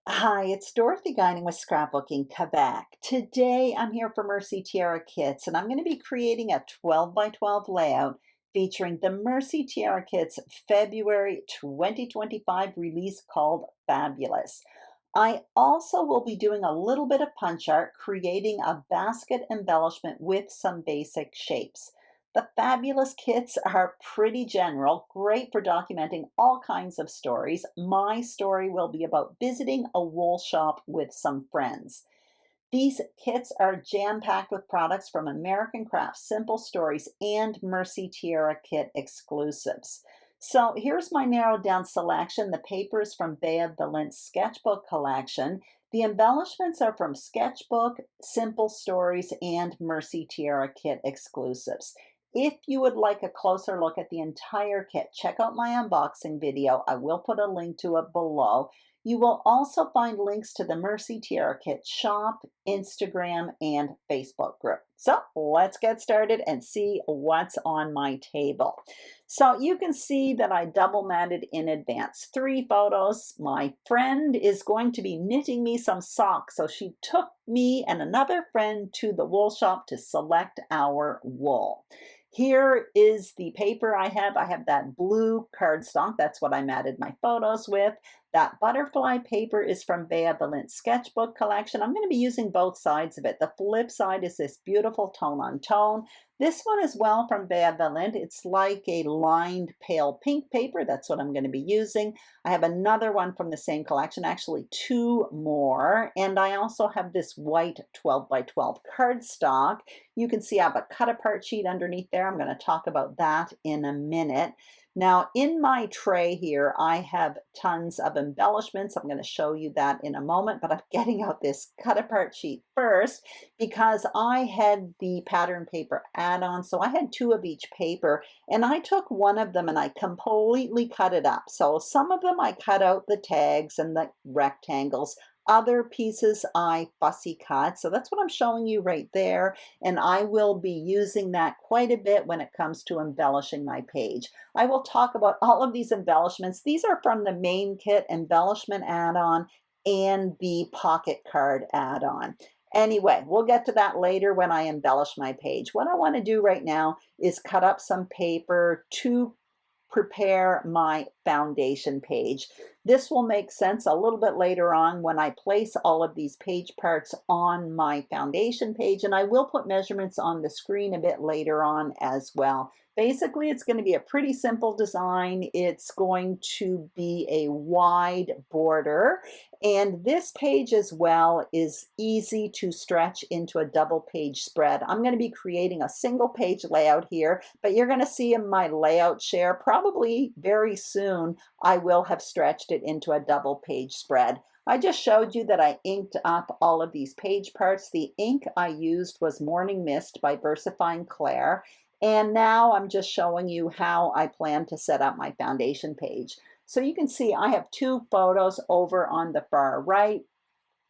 Hi, it's Dorothy Guining with Scrapbooking, Quebec. Today I'm here for Mercy Tiara Kits, and I'm going to be creating a 12 by 12 layout featuring the Mercy Tiara Kits February 2025 release called Fabulous. I also will be doing a little bit of punch art, creating a basket embellishment with some basic shapes. The Fabulous kits are pretty general, great for documenting all kinds of stories. My story will be about visiting a wool shop with some friends. These kits are jam-packed with products from American Crafts, Simple Stories, and Mercy Tiara Kit exclusives. So here's my narrowed down selection. The paper is from Bea Valent's Sketchbook collection. The embellishments are from Sketchbook, Simple Stories, and Mercy Tiara Kit exclusives. If you would like a closer look at the entire kit, check out my unboxing video. I will put a link to it below. You will also find links to the Mercy Tiara Kit shop, Instagram, and Facebook group. So let's get started and see what's on my table. So you can see that I double matted in advance. 3 photos. My friend is going to be knitting me some socks. So she took me and another friend to the wool shop to select our wool. Here is the paper I have. I have that blue cardstock. That's what I matted my photos with. That butterfly paper is from Bea Valent's Sketchbook collection. I'm going to be using both sides of it. The flip side is this beautiful tone on tone. This one as well from Bea Valent. It's like a lined pale pink paper. That's what I'm going to be using. I have another one from the same collection, actually 2 more. And I also have this white 12 by 12 cardstock. You can see I have a cut apart sheet underneath there. I'm going to talk about that in a minute. Now, in my tray here, I have tons of embellishments. I'm going to show you that in a moment, but I'm getting out this cut apart sheet first because I had the pattern paper add-on. So I had 2 of each paper, and I took one of them and I completely cut it up. So some of them I cut out the tags and the rectangles. Other pieces I fussy cut. So that's what I'm showing you right there. And I will be using that quite a bit when it comes to embellishing my page. I will talk about all of these embellishments. These are from the main kit embellishment add-on and the pocket card add-on. Anyway, we'll get to that later when I embellish my page. What I want to do right now is cut up some paper to prepare my foundation page. This will make sense a little bit later on when I place all of these page parts on my foundation page, and I will put measurements on the screen a bit later on as well. Basically, it's going to be a pretty simple design. It's going to be a wide border, and this page as well is easy to stretch into a double page spread. I'm going to be creating a single page layout here, but you're going to see in my layout share probably very soon I will have stretched it into a double page spread. I just showed you that I inked up all of these page parts. The ink I used was Morning Mist by Versifying Claire. And now I'm just showing you how I plan to set up my foundation page. So you can see I have 2 photos over on the far right.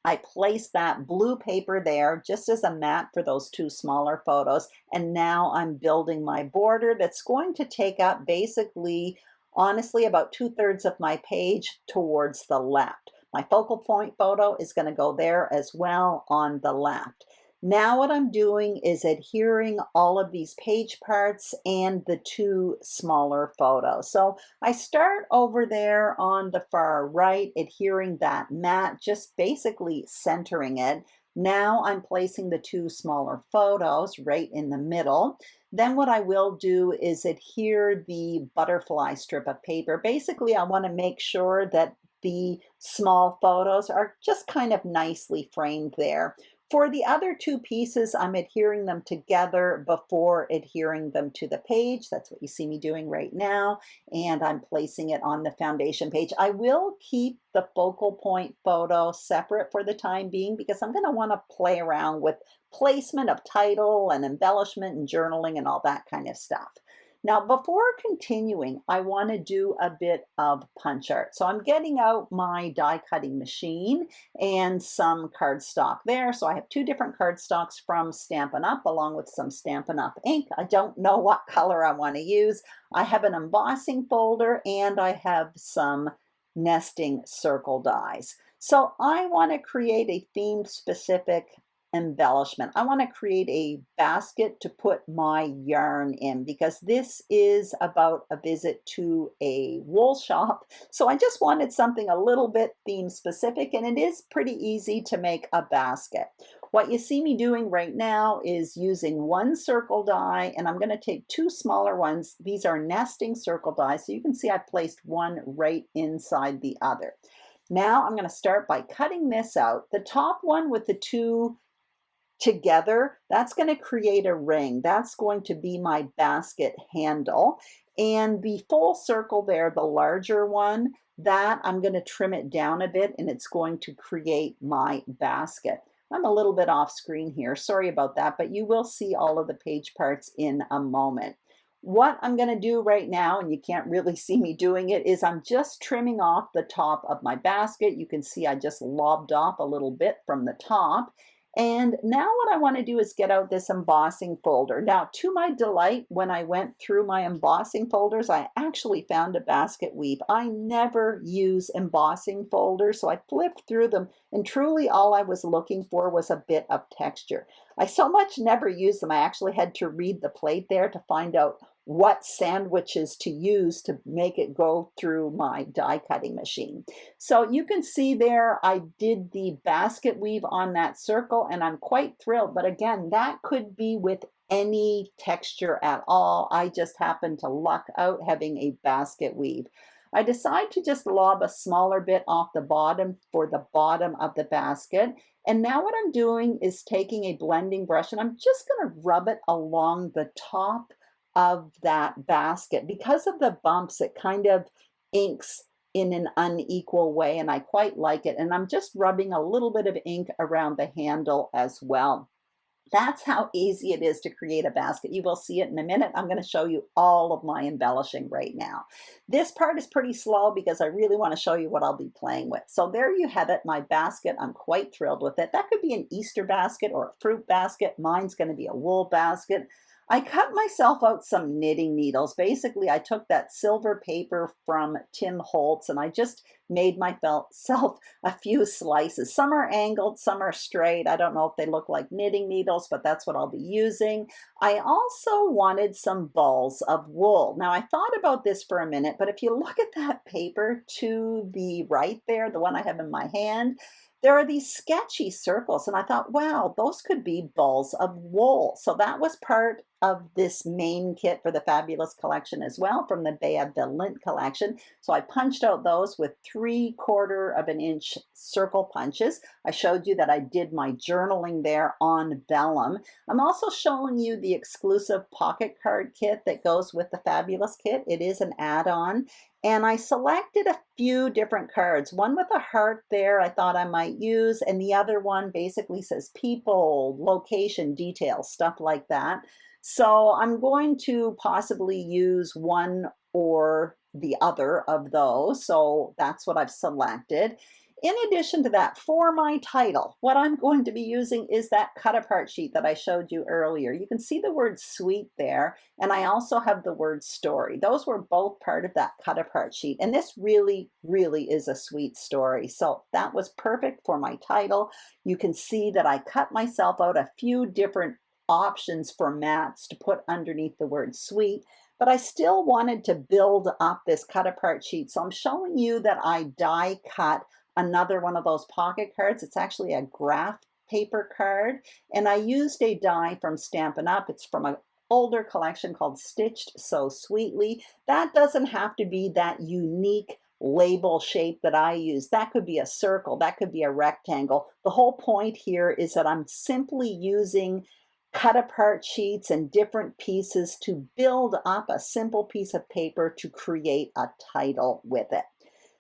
I placed that blue paper there just as a mat for those 2 smaller photos. And now I'm building my border that's going to take up basically, honestly, about 2/3 of my page towards the left. My focal point photo is going to go there as well on the left. Now what I'm doing is adhering all of these page parts and the 2 smaller photos. So I start over there on the far right, adhering that mat, just basically centering it. Now I'm placing the 2 smaller photos right in the middle. Then what I will do is adhere the butterfly strip of paper. Basically, I want to make sure that the small photos are just kind of nicely framed there. For the other 2 pieces, I'm adhering them together before adhering them to the page. That's what you see me doing right now. And I'm placing it on the foundation page. I will keep the focal point photo separate for the time being because I'm going to want to play around with placement of title and embellishment and journaling and all that kind of stuff. Now, before continuing, I want to do a bit of punch art. So I'm getting out my die cutting machine and some cardstock there. So I have 2 different cardstocks from Stampin' Up! Along with some Stampin' Up! Ink. I don't know what color I want to use. I have an embossing folder and I have some nesting circle dies. So I want to create a theme specific embellishment. I want to create a basket to put my yarn in because this is about a visit to a wool shop. So I just wanted something a little bit theme specific, and it is pretty easy to make a basket. What you see me doing right now is using one circle die, and I'm going to take two smaller ones. These are nesting circle die, so you can see I've placed one right inside the other. Now I'm going to start by cutting this out. The top one with the two together, that's going to create a ring. That's going to be my basket handle. And the full circle there, the larger one, that I'm going to trim it down a bit and it's going to create my basket. I'm a little bit off screen here. Sorry about that, but you will see all of the page parts in a moment. What I'm going to do right now, and you can't really see me doing it, is I'm just trimming off the top of my basket. You can see I just lobbed off a little bit from the top. And now what I want to do is get out this embossing folder. Now, to my delight, when I went through my embossing folders, I actually found a basket weave. I never use embossing folders, so I flipped through them, and truly all I was looking for was a bit of texture. I so much never use them, I actually had to read the plate there to find out what sandwiches to use to make it go through my die cutting machine. So you can see there, I did the basket weave on that circle and I'm quite thrilled. But again, that could be with any texture at all. I just happened to luck out having a basket weave. I decide to just lob a smaller bit off the bottom for the bottom of the basket. And now what I'm doing is taking a blending brush and I'm just going to rub it along the top of that basket. Because of the bumps, it kind of inks in an unequal way, and I quite like it. And I'm just rubbing a little bit of ink around the handle as well. That's how easy it is to create a basket. You will see it in a minute. I'm going to show you all of my embellishing right now. This part is pretty slow because I really want to show you what I'll be playing with. So there you have it, my basket. I'm quite thrilled with it. That could be an Easter basket or a fruit basket. Mine's going to be a wool basket. I cut myself out some knitting needles. Basically, I took that silver paper from Tim Holtz and I just made myself a few slices. Some are angled, some are straight. I don't know if they look like knitting needles, but that's what I'll be using. I also wanted some balls of wool. Now, I thought about this for a minute, but if you look at that paper to the right there, the one I have in my hand, there are these sketchy circles, and I thought, wow, those could be balls of wool. So that was part of this main kit for the Fabulous collection as well, from the Bay of the Lint collection. So I punched out those with 3/4 of an inch circle punches. I showed you that I did my journaling there on vellum. I'm also showing you the exclusive pocket card kit that goes with the Fabulous kit. It is an add-on. And I selected a few different cards. One with a heart there I thought I might use, and the other one basically says people, location, details, stuff like that. So I'm going to possibly use one or the other of those. So that's what I've selected. In addition to that, for my title, what I'm going to be using is that cut apart sheet that I showed you earlier. You can see the word sweet there, and I also have the word story. Those were both part of that cut apart sheet, and this really, really is a sweet story. So that was perfect for my title. You can see that I cut myself out a few different options for mats to put underneath the word sweet, but I still wanted to build up this cut apart sheet. So I'm showing you that I die cut another one of those pocket cards. It's actually a graph paper card, and I used a die from Stampin' Up. It's from an older collection called Stitched So Sweetly. That doesn't have to be that unique label shape that I use. That could be a circle, that could be a rectangle. The whole point here is that I'm simply using cut apart sheets and different pieces to build up a simple piece of paper to create a title with it.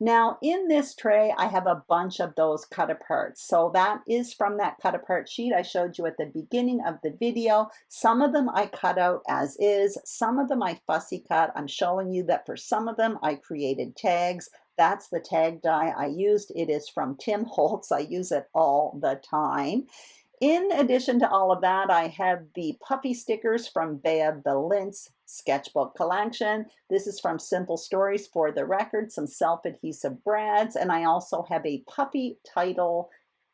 Now in this tray, I have a bunch of those cut aparts. So that is from that cut apart sheet I showed you at the beginning of the video. Some of them I cut out as is, some of them I fussy cut. I'm showing you that for some of them I created tags. That's the tag die I used. It is from Tim Holtz. I use it all the time. In addition to all of that, I have the puffy stickers from Bay of the Lint's sketchbook collection. This is from Simple Stories for the Record, some self-adhesive brads, and I also have a puffy title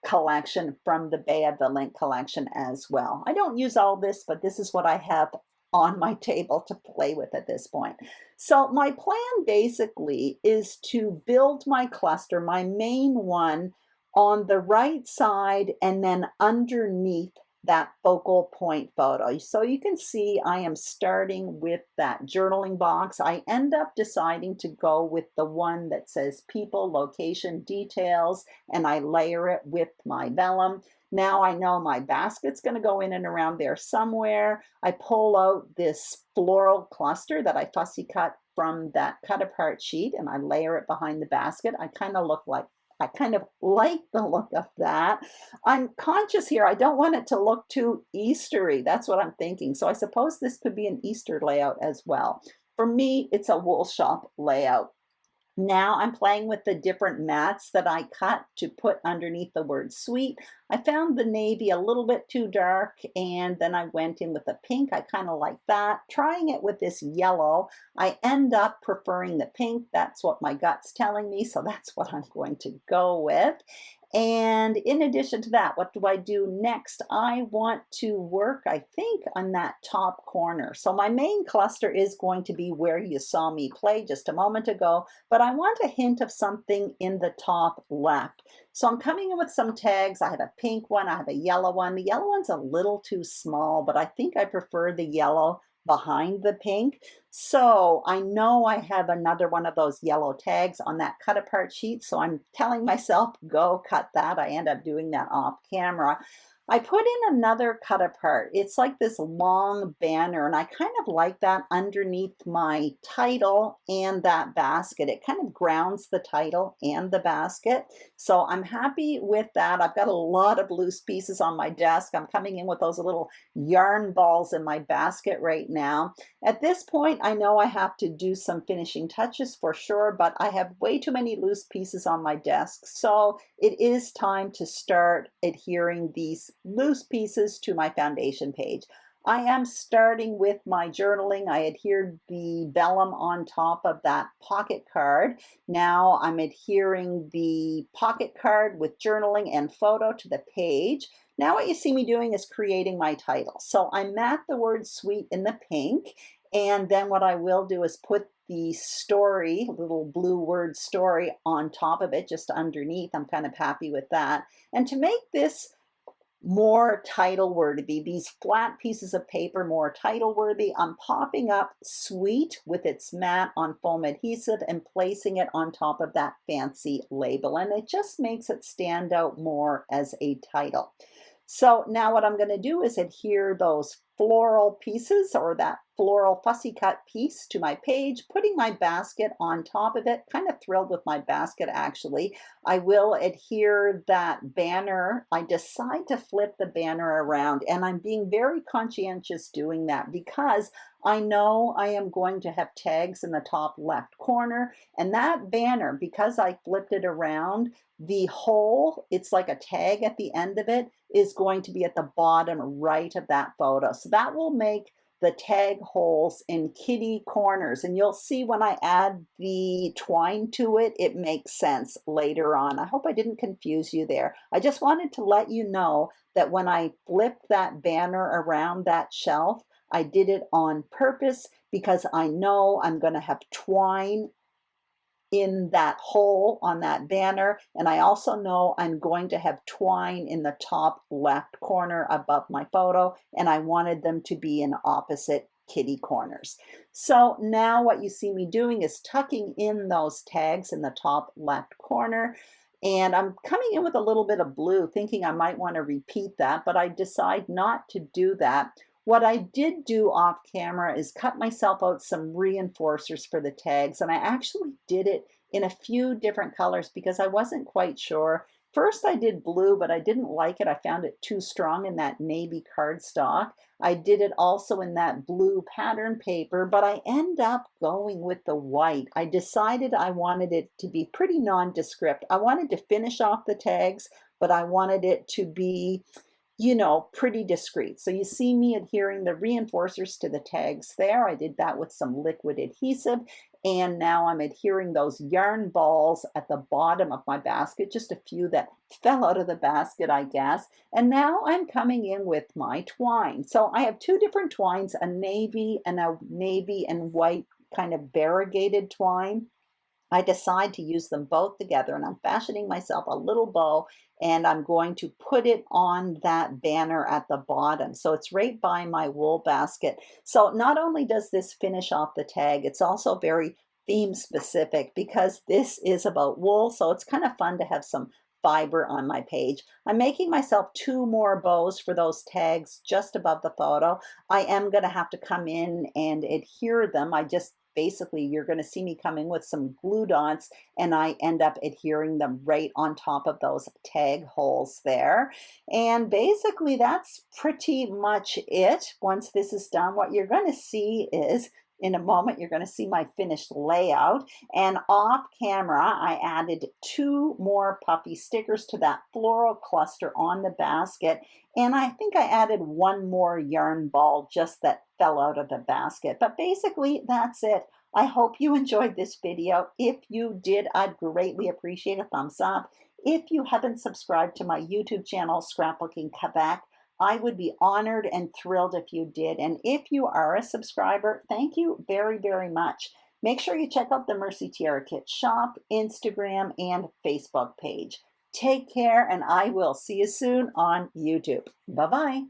collection from the Bay of the Link collection as well. I don't use all this, but this is what I have on my table to play with at this point. So my plan basically is to build my cluster, my main one, on the right side and then underneath that focal point photo. So you can see I am starting with that journaling box. I end up deciding to go with the one that says people, location, details, and I layer it with my vellum. Now I know my basket's going to go in and around there somewhere. I pull out this floral cluster that I fussy cut from that cut apart sheet and I layer it behind the basket. I kind of like the look of that. I'm conscious here, I don't want it to look too Eastery. That's what I'm thinking. So I suppose this could be an Easter layout as well. For me, it's a wool shop layout. Now I'm playing with the different mats that I cut to put underneath the word sweet. I found the navy a little bit too dark, and then I went in with the pink. I kind of like that. Trying it with this yellow, I end up preferring the pink. That's what my gut's telling me, so that's what I'm going to go with. And in addition to that, what do I do next? I want to work, I think, on that top corner. So my main cluster is going to be where you saw me play just a moment ago, but I want a hint of something in the top left. So I'm coming in with some tags. I have a pink one, I have a yellow one. The yellow one's a little too small, but I think I prefer the yellow behind the pink. So I know I have another one of those yellow tags on that cut apart sheet. So I'm telling myself, go cut that. I end up doing that off camera. I put in another cut apart. It's like this long banner, and I kind of like that underneath my title and that basket. It kind of grounds the title and the basket. So I'm happy with that. I've got a lot of loose pieces on my desk. I'm coming in with those little yarn balls in my basket right now. At this point, I know I have to do some finishing touches for sure, but I have way too many loose pieces on my desk. So it is time to start adhering these loose pieces to my foundation page. I am starting with my journaling. I adhered the vellum on top of that pocket card. Now I'm adhering the pocket card with journaling and photo to the page. Now what you see me doing is creating my title. So I mat the word sweet in the pink, and then what I will do is put the story, little blue word story, on top of it, just underneath. I'm kind of happy with that. And to make this more title worthy, these flat pieces of paper more title worthy, I'm popping up sweet with its mat on foam adhesive and placing it on top of that fancy label, and it just makes it stand out more as a title. So now what I'm going to do is adhere those floral pieces, or that floral fussy cut piece, to my page, putting my basket on top of it. Kind of thrilled with my basket, actually. I will adhere that banner. I decide to flip the banner around, and I'm being very conscientious doing that because I know I am going to have tags in the top left corner, and that banner, because I flipped it around, the hole, it's like a tag at the end of it, is going to be at the bottom right of that photo. So that will make the tag holes in kitty corners. And you'll see when I add the twine to it, it makes sense later on. I hope I didn't confuse you there. I just wanted to let you know that when I flipped that banner around that shelf, I did it on purpose because I know I'm going to have twine in that hole on that banner, and I also know I'm going to have twine in the top left corner above my photo, and I wanted them to be in opposite kitty corners. So now what you see me doing is tucking in those tags in the top left corner, and I'm coming in with a little bit of blue, thinking I might want to repeat that, but I decide not to do that. What I did do off camera is cut myself out some reinforcers for the tags, and I actually did it in a few different colors because I wasn't quite sure. First I did blue, but I didn't like it. I found it too strong in that navy cardstock. I did it also in that blue pattern paper, but I end up going with the white. I decided I wanted it to be pretty nondescript. I wanted to finish off the tags, but I wanted it to be pretty discreet. So you see me adhering the reinforcers to the tags there. I did that with some liquid adhesive. And now I'm adhering those yarn balls at the bottom of my basket, just a few that fell out of the basket, I guess. And now I'm coming in with my twine. So I have two different twines, a navy and white kind of variegated twine. I decide to use them both together, and I'm fashioning myself a little bow, and I'm going to put it on that banner at the bottom. So it's right by my wool basket. So not only does this finish off the tag, it's also very theme specific because this is about wool. So it's kind of fun to have some fiber on my page. I'm making myself two more bows for those tags just above the photo. I am going to have to come in and adhere them. I just basically, you're going to see me come in with some glue dots, and I end up adhering them right on top of those tag holes there. And basically that's pretty much it. Once this is done, what you're going to see is, in a moment, you're going to see my finished layout. And off camera, I added two more puffy stickers to that floral cluster on the basket. And I think I added one more yarn ball just that fell out of the basket. But basically, that's it. I hope you enjoyed this video. If you did, I'd greatly appreciate a thumbs up. If you haven't subscribed to my YouTube channel, Scrapbooking Quebec, I would be honored and thrilled if you did. And if you are a subscriber, thank you very, very much. Make sure you check out the Mercy Tiara Kits shop, Instagram, and Facebook page. Take care, and I will see you soon on YouTube. Bye-bye.